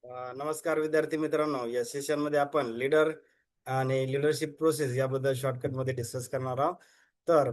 नमस्कार विद्यार्थी मित्रांनो, या सेशन मध्ये आपण लीडर आणि लीडरशिप प्रोसेस याबद्दल शॉर्टकट मध्ये डिस्कस करणार आहोत. तर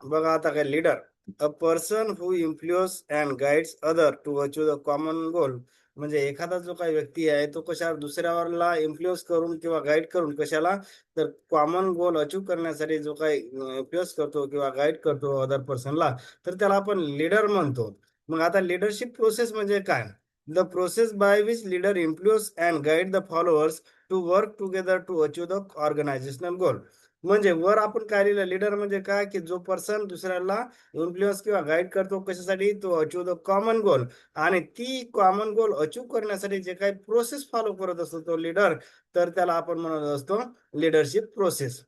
बघा आता काय leader, a person who influence and guides other to achieve the common goal. म्हणजे एखादा जो काही व्यक्ती आहे तो कशा दुसऱ्यावरला इन्फ्लुअन्स करून किंवा गाईड करून कशाला, तर कॉमन गोल अचीव करण्यासाठी जो काही इन्फ्लुअन्स करतो किंवा गाईड करतो अदर पर्सनला, तर त्याला आपण लीडर म्हणतो. मग आता लीडरशिप प्रोसेस म्हणजे काय? The process by which leader influence and guide the followers to work together to achieve the organizational goal. म्हणजे वर आपण काय लिहिलं, लीडर म्हणजे काय, की जो पर्सन दुसऱ्याला इन्फ्लुअन्स किंवा गाईड करतो कशासाठी, तो अचीव द कॉमन गोल. आणि ती कॉमन गोल अचीव करण्यासाठी जे काही प्रोसेस फॉलो करत असतो तो लीडर, तर त्याला आपण म्हणत असतो लीडरशिप प्रोसेस.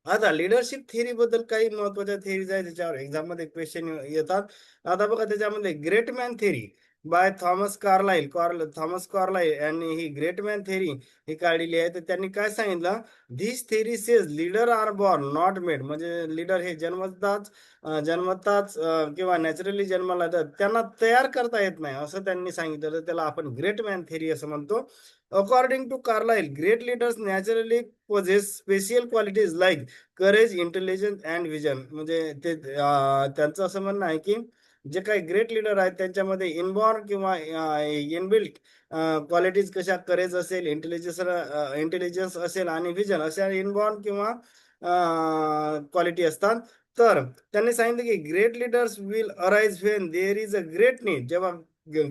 आता लीडरशिप थिअरी बद्दल काही महत्वाच्या थिअरीज आहेत, त्याच्यावर एक्झाम मध्ये क्वेश्चन येतात. आता बघा त्याच्यामध्ये great man theory by Thomas Carlyle यांनी ही ग्रेट मॅन थिअरी ही काढलेली आहे. तर त्यांनी काय सांगितलं, this theory says leader are born not made. म्हणजे लीडर हे जन्मताच किंवा नॅचरली जन्माला येतात, त्यांना तयार करता येत नाही असं त्यांनी सांगितलं. तर त्याला आपण ग्रेट मॅन थिअरी असं म्हणतो. According to Carlyle, great leaders naturally possess special qualities like courage, intelligence and vision. म्हणजे त्यांचं असं म्हणणं आहे की जे काही ग्रेट लीडर आहेत त्यांच्यामध्ये इनबॉर्न किंवा इनबिल्ट क्वालिटीज कशा, करेज असेल, इंटेलिजन्स असेल आणि विजन अशा इनबॉर्न किंवा क्वालिटी असतात. तर त्यांनी सांगितलं की great leaders will arise when there is a great need. जेव्हा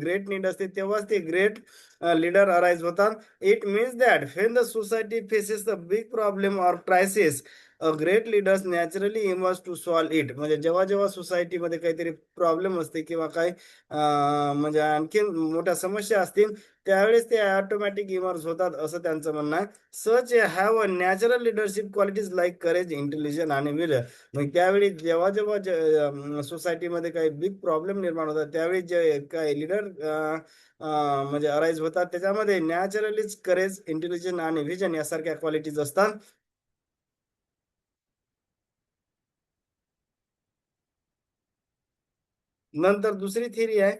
ग्रेट नीड असते तेव्हाच ते ग्रेट लीडर अराइज होतात. It means that when the society faces the big problem or crisis, a great leaders naturally emerge to solve it. म्हणजे जेव्हा जेव्हा सोसायटीमध्ये काहीतरी प्रॉब्लेम असते किंवा काही म्हणजे आणखीन मोठ्या समस्या असतील, त्यावेळेस ते ऑटोमॅटिक इमर्ज होतात असं त्यांचं म्हणणं आहे. Such have a natural leadership qualities like courage, intelligence आणि विल. मग त्यावेळी जेव्हा जेव्हा सोसायटीमध्ये काही बिग प्रॉब्लेम निर्माण होतात त्यावेळी जे काही लीडर म्हणजे अराईज होतात त्याच्यामध्ये नॅचरलीच करेज, इंटेलिजन्स आणि व्हिजन यासारख्या क्वालिटीज असतात. नंतर दुसरी थिअरी आहे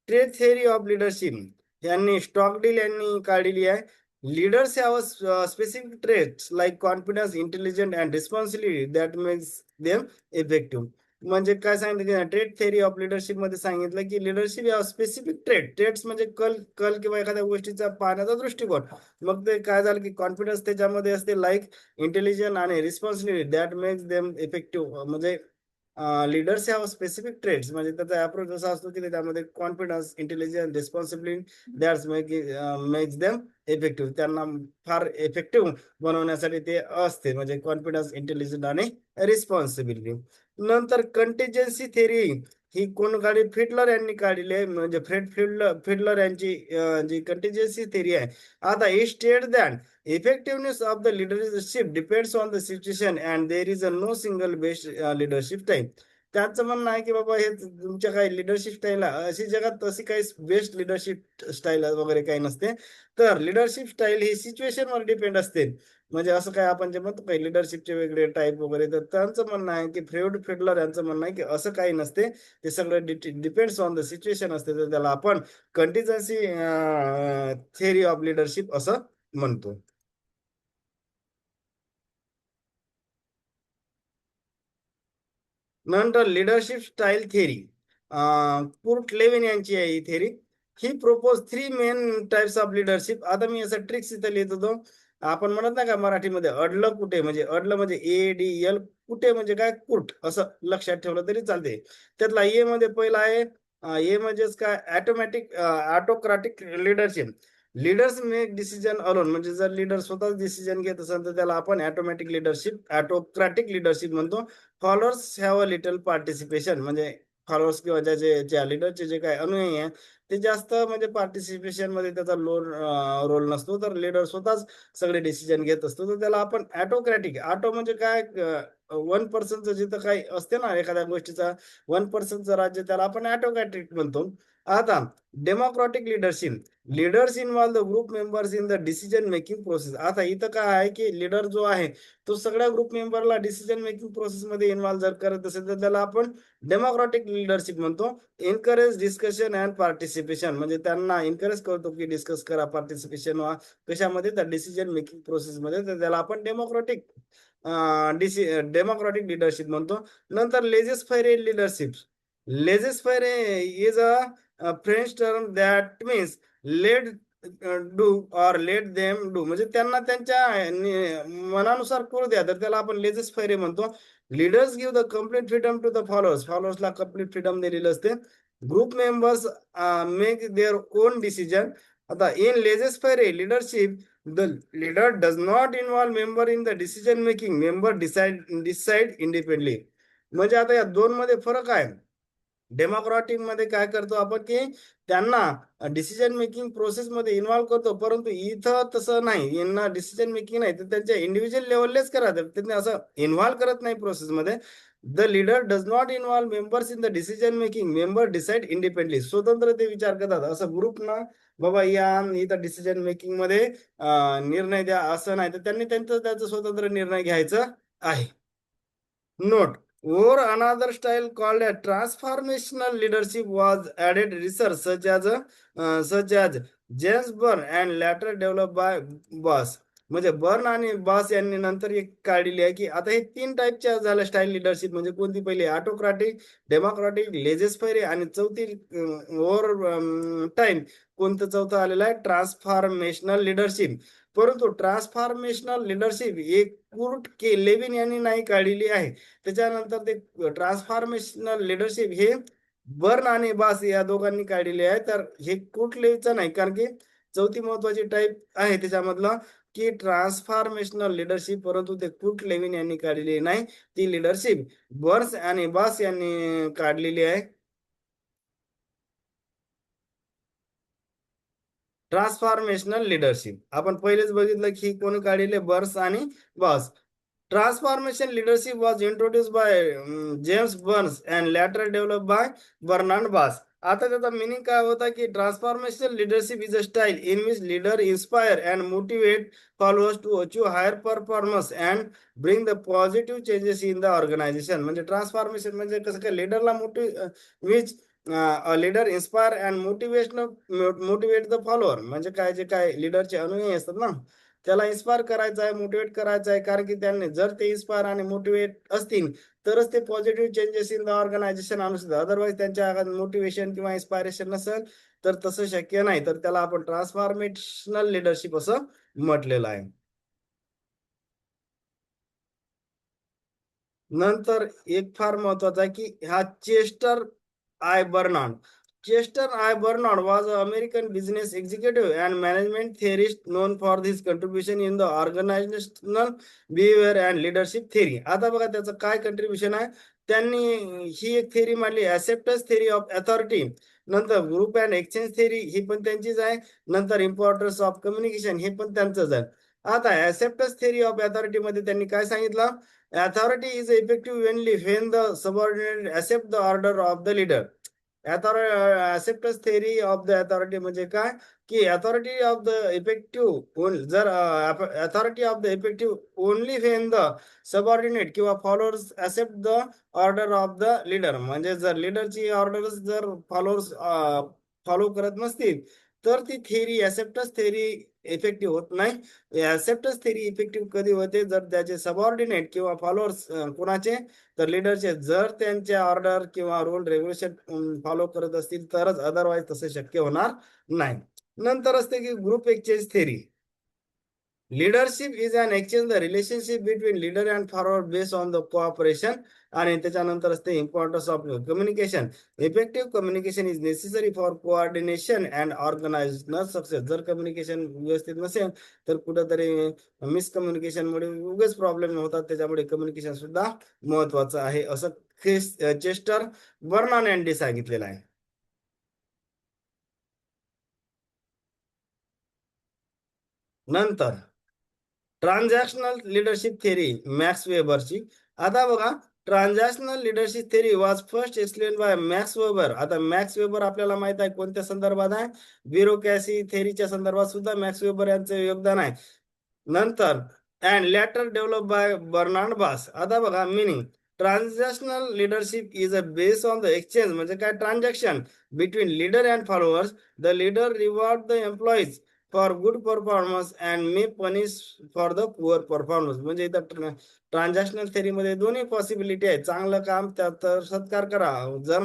ट्रेड थिअरी ऑफ लिडरशिप. यांनी स्टॉकडील यांनी काढलेली आहे. Leaders have specific traits like confidence, intelligent and responsibility that makes them effective. म्हणजे काय सांगितलं की ट्रेड थिअरी ऑफ लिडरशिप मध्ये सांगितलं की लिडरशिप या स्पेसिफिक ट्रेट्स म्हणजे कल कल किंवा एखाद्या गोष्टीचा पाहण्याचा दृष्टिकोन. मग ते काय झालं की कॉन्फिडन्स त्याच्यामध्ये असते, लाईक इंटेलिजन्स आणि responsibility that makes them effective. म्हणजे लीडर्स हॅव स्पेसिफिक ट्रेड्स म्हणजे त्याचा अप्रोच असा असतो की त्यामध्ये confidence, intelligence, responsibility that's makes them effective. त्यांना फार इफेक्टिव्ह बनवण्यासाठी ते असते, म्हणजे कॉन्फिडन्स, इंटेलिजन्स आणि रिस्पॉन्सिबिलिटी. नंतर कंटिजेन्सी थेरी ही कोण काढली, फिडलर यांनी काढलेली आहे. म्हणजे फिडलर यांची जी कंटिजेन्सी थेरी आहे. आता ही state that effectiveness of the leadership depends on the situation and there is a no single best leadership style. त्यांचं म्हणणं आहे की बाबा हे तुमच्या काही लिडरशिप स्टाईल अशी जगात तशी काही बेस्ट लिडरशिप स्टाईल वगैरे काही नसते. तर लिडरशिप स्टाईल ही सिच्युएशन वर डिपेंड असते. म्हणजे असं काय आपण जे म्हणतो काही लिडरशिपचे वेगळे टाईप वगैरे, तर त्यांचं म्हणणं आहे की फ्रेड फिडलर यांचं म्हणणं आहे की असं काही नसते, ते सगळं डिपेंड्स ऑन द सिच्युएशन असते. तर त्याला आपण कंटिजन्सी थिअरी ऑफ लिडरशिप असं म्हणतो. नंतर leadership style theory, Kurt Lewin यांची आहे ही थेरी. ही propose three main types of leadership. आता मी असं ट्रिक्स इथं लिहित होतो. आपण म्हणत नाही का मराठीमध्ये अडलं कुठे, म्हणजे अडलं म्हणजे ADL, कुठे म्हणजे काय, कुर्ट, असं लक्षात ठेवलं तरी चालते. त्यातला ए मध्ये पहिला आहे, ए म्हणजेच काय, automatic autocratic leadership. Leaders make decision alone. म्हणजे जर लीडर स्वतःच डिसिजन घेत असेल तर त्याला आपण ऑटोमॅटिक लिडरशिप, ऑटोक्रॅटिक लिडरशिप म्हणतो. Followers have a little participation. म्हणजे फॉलोअर्स किंवा ज्या लीडरचे जे काही अनुयायी आहे ते जास्त म्हणजे पार्टिसिपेशन मध्ये त्याचा रोल नसतो. तर लीडर स्वतःच सगळे डिसिजन घेत असतो. तर त्याला आपण ऑटोक्रॅटिक, ऑटो म्हणजे काय, वन पर्सनचं जिथं काही असते ना एखाद्या गोष्टीचा, वन पर्सनचं राज्य, त्याला आपण ऑटोक्रॅटिक म्हणतो. आता democratic leadership, leaders involve the group members in the decision making process. आता इथं काय आहे की लीडर जो आहे तो सगळ्या ग्रुप मेंबरला डिसिजन मेकिंग प्रोसेस मध्ये इन्व्हॉल्व जर करत असेल तर त्याला आपण डेमोक्रॅटिक लीडरशिप म्हणतो. एनकरेज डिस्कशन अँड पार्टिसिपेशन, म्हणजे त्यांना एनकरेज करतो की डिस्कस करा, पार्टिसिपेशन व्हा कशामध्ये, तर डिसिजन मेकिंग प्रोसेस मध्ये, तर त्याला आपण डेमोक्रॅटिक लीडरशिप म्हणतो. नंतर लेजेस फेरे लीडरशिप. लेजेस फेरे is a French term that means let do or let them do, म्हणजे त्यांना त्यांच्या मनानुसार करू द्या, तर त्याला आपण लेजेस फेरे म्हणतो. Leaders give the complete freedom to the followers, फॉलोअर्सला कम्प्लीट फ्रीडम दिलेलं असते. Group members make their own decision. आता in laissez faire leadership, the leader does not involve member in the decision making, member decide independently. म्हणजे आता या दोन मध्ये फरक आहे. डेमोक्रॅटिक मध्ये काय करतो आपण की त्यांना डिसिजन मेकिंग प्रोसेस मध्ये इन्व्हॉल्व करतो, परंतु इथं तसं नाही, यांना डिसिजन मेकिंग नाही तर त्यांच्या इंडिव्हिज्युअल लेवललेच करायचं, त्यांनी असं इन्व्हॉल्व करत नाही प्रोसेस मध्ये. The leader does not involve members in the decision making, member decide independently, स्वतंत्र ते विचार करतात. असं ग्रुप ना बाबा या इथं डिसिजन मेकिंग मध्ये निर्णय द्या असं नाही, तर त्यांनी त्याचं स्वतंत्र निर्णय घ्यायचं आहे. Note, or another style called a transformational leadership was added research such as James Byrne and later developed by Boss. म्हणजे बर्न आणि बॉस यांनी नंतर एक काढलेली आहे की आता हे तीन टाईपच्या झाल्या स्टाईल लिडरशिप. म्हणजे कोणती, पहिली ऑटोक्रॅटिक, डेमोक्रॅटिक, लेजेस फेरे, आणि चौथी ओव्हर टाइम कोणतं चौथं आलेलं आहे, ट्रान्सफॉर्मेशनल लिडरशिप. परंतु ट्रान्सफॉर्मेशनल लिडरशिप एक कुर्ट के लेविन यांनी नाही काढलेली आहे. त्याच्यानंतर ते ट्रान्सफॉर्मेशनल लिडरशिप हे बर्न आणि बास या दोघांनी काढलेले आहे. तर हे कुठलेचं नाही, कारण की चौथी महत्वाची टाईप आहे त्याच्यामधलं की ट्रान्सफॉर्मेशनल लिडरशिप, परंतु ते कुर्ट लेविन यांनी काढलेली नाही. ती लिडरशिप बर्न्स आणि बास यांनी काढलेली आहे. ट्रान्सफॉर्मेशनल लिडरशिप आपण पहिलेच बघितलं की कोणी काढलेले, बर्न्स आणि boss. Transformation leadership was introduced by James Burns and later developed by Bernard Bass. आता त्याचा मिनिंग काय होता की transformational leadership is a style in which leader inspire and motivate followers to achieve higher performance and bring the positive changes in the organisation. म्हणजे transformation म्हणजे कसं काय, लीडरला which leader inspire and motivate the follower, म्हणजे काय जे काय लीडरचे अनुयायी असतात ना त्याला इन्स्पायर करायचं आहे, मोटिवेट करायचं आहे, कारण की त्यांनी जर ते इन्स्पायर आणि मोटिवेट असतील तरच ते positive changes in the organisation आणू शकतात. अदरवाईज त्यांच्या मोटिवेशन किंवा इन्स्पायरेशन नसेल तर तसं शक्य नाही. तर त्याला आपण ट्रान्सफॉर्मेशनल लिडरशिप असं म्हटलेलं आहे. नंतर एक फार महत्वाचा आहे की हा Chester I Barnard. Chester I Barnard was an American business executive and management theorist known for his contribution in the organizational behavior and leadership theory. आता बघा त्याचं काय कंट्रीब्युशन आहे. त्यांनी ही एक थेअरी मांडली, ऍक्सेप्टन्स थेअरी ऑफ अथॉरिटी. नंतर group and exchange theory ही पण त्यांचीच आहे. नंतर इम्पॉर्टन्स ऑफ कम्युनिकेशन हे पण त्यांचंच आहे. आता ऍक्सेप्टन्स थेअरी ऑफ अथॉरिटी मध्ये त्यांनी काय सांगितलं, authority is effective only when the subordinate accept the order of the leader. Acceptance theory of the authority म्हणजे काय की authority of the effective जर authority of the effective only when the subordinate किंवा followers accept the order of the leader. म्हणजे जर लीडरची order जर followers follow करत नसतील तर ती थेअरी, ऍक्सेप्टन्स थेअरी इफेक्टिव्ह होत नाही. ऍक्सेप्टन्स थेअरी इफेक्टिव्ह कधी होते, जर त्याचे सबऑर्डिनेट किंवा फॉलोअर्स कोणाचे, तर लीडरचे जर त्यांचे ऑर्डर किंवा रूल रेग्युलेशन फॉलो करत असतील तरच, अदरवाईज तसे शक्य होणार नाही. नंतर असते की group exchange theory. Leadership is an exchange the relationship between leader and forward based on the cooperation. आणि त्याच्यानंतर असते importance of communication. Effective communication is necessary for coordination and organisational success. जर कम्युनिकेशन व्यवस्थित नसेल तर कुठंतरी मिसकम्युनिकेशनमुळे उगेच प्रॉब्लेम होतात. त्याच्यामुळे कम्युनिकेशन सुद्धा महत्वाचं आहे असं चेस्टर बर्नार्ड यांनी सांगितलेलं आहे. नंतर ट्रान्झॅक्शनल लिडरशिप थेअरी मॅक्स वेबरची. आता बघा transactional leadership theory was first explain by max weber. आता मॅक्स वेबर आपल्याला माहित आहे कोणत्या संदर्भात आहे, ब्युरोक्रॅसी थेरीच्या संदर्भात सुद्धा मॅक्स वेबर यांचं योगदान आहे. नंतर and later develop by Bernard Bass. आता बघा meaning, transactional leadership is a base on the exchange, म्हणजे काय, transaction between leader and followers. The leader reward the employees for good performance and may punish for the poor performance. म्हणजे इथं transactional थेरीमध्ये दोन्ही possibility आहे. चांगलं काम तर सत्कार करा, जर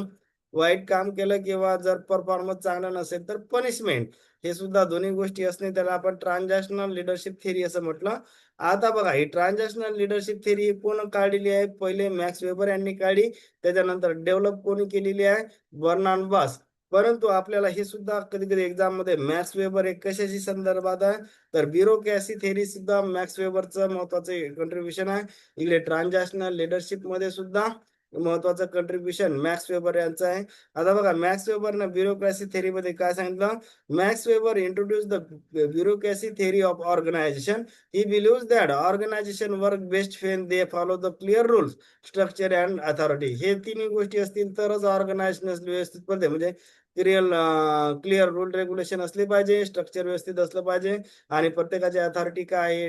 वाईट काम केलं किंवा जर परफॉर्मन्स चांगला नसेल तर पनिशमेंट. हे सुद्धा दोन्ही गोष्टी असणे, त्याला आपण ट्रान्झॅक्शनल लिडरशिप थेरी असं म्हटलं. आता बघा, ही ट्रान्झॅक्शनल लिडरशिप थेरी कोण काढलेली आहे, पहिले मॅक्स वेबर यांनी काढली, त्याच्यानंतर डेव्हलप कोणी केलेली आहे, बर्नार्ड बास. परंतु आपल्याला हे सुद्धा कधी कधी एक्झाम मध्ये मॅक्स वेबर एक कशाशी संदर्भात आहे, तर ब्युरोक्रॅसी थेरी सुद्धा मॅक्स वेबरचं महत्वाचं कंट्रीब्युशन आहे. इकडे ट्रान्झॅक्शनल लिडरशिप मध्ये सुद्धा महत्वाचं कंट्रीब्युशन मॅक्स वेबर यांचं आहे. आता बघा, मॅक्स वेबरनं ब्युरोक्रॅसी थेरी मध्ये काय सांगितलं, Max Weber introduce the bureaucracy theory of organisation. He believes that organisation work best when they follow the clear rules, structure and authority. हे तिन्ही गोष्टी असतील तरच ऑर्गनायझेशन व्यवस्थित पडते. म्हणजे क्लिअर रूल रेग्युलेशन असले पाहिजे, स्ट्रक्चर व्यवस्थित असलं पाहिजे आणि प्रत्येकाची अथॉरिटी काय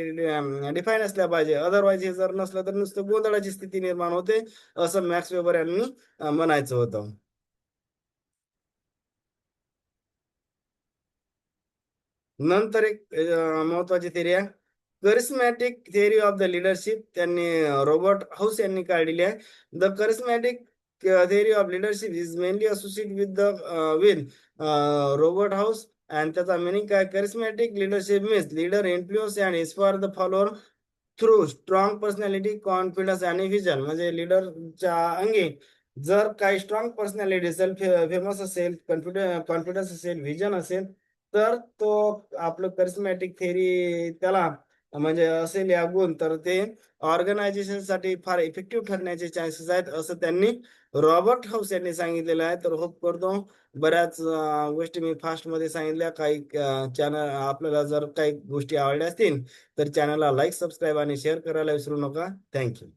डिफाईन असल्या पाहिजे. अदरवाईज हे जर नसलं तर नुसतं गोंधळाची स्थिती निर्माण होते, असं मॅक्स वेबर यांनी म्हणायचं होतं. नंतर एक महत्वाची थेरी आहे, charismatic theory of the leadership. त्यांनी रॉबर्ट हाऊस यांनी काढलेली आहे. The charismatic theory of leadership is mainly associate with Robert House. आणि त्याचा मिनिंग काय, charismatic leadership means leader influence and inspire the follower through strong personality, confidence आणि vision. म्हणजे लीडरच्या अंगी जर काही स्ट्रॉंग पर्सनॅलिटी असेल, फेमस असेल, कॉन्फिडन्स असेल, विजन असेल, तर तो आपलं करिस्मॅटिक थेरी त्याला म्हणजे असेल या गुण, तर ते ऑर्गनायझेशन साठी फार इफेक्टिव्ह ठरण्याचे चान्सेस आहेत, असं त्यांनी रॉबर्ट हाऊस यांनी सांगितलेलं आहे. तर होप करतो बऱ्याच गोष्टी मी फास्ट मध्ये सांगितल्या. काही चॅनल आपल्याला जर काही गोष्टी आवडल्या असतील तर चॅनलला लाईक, सबस्क्राईब आणि शेअर करायला विसरू नका. थँक्यू.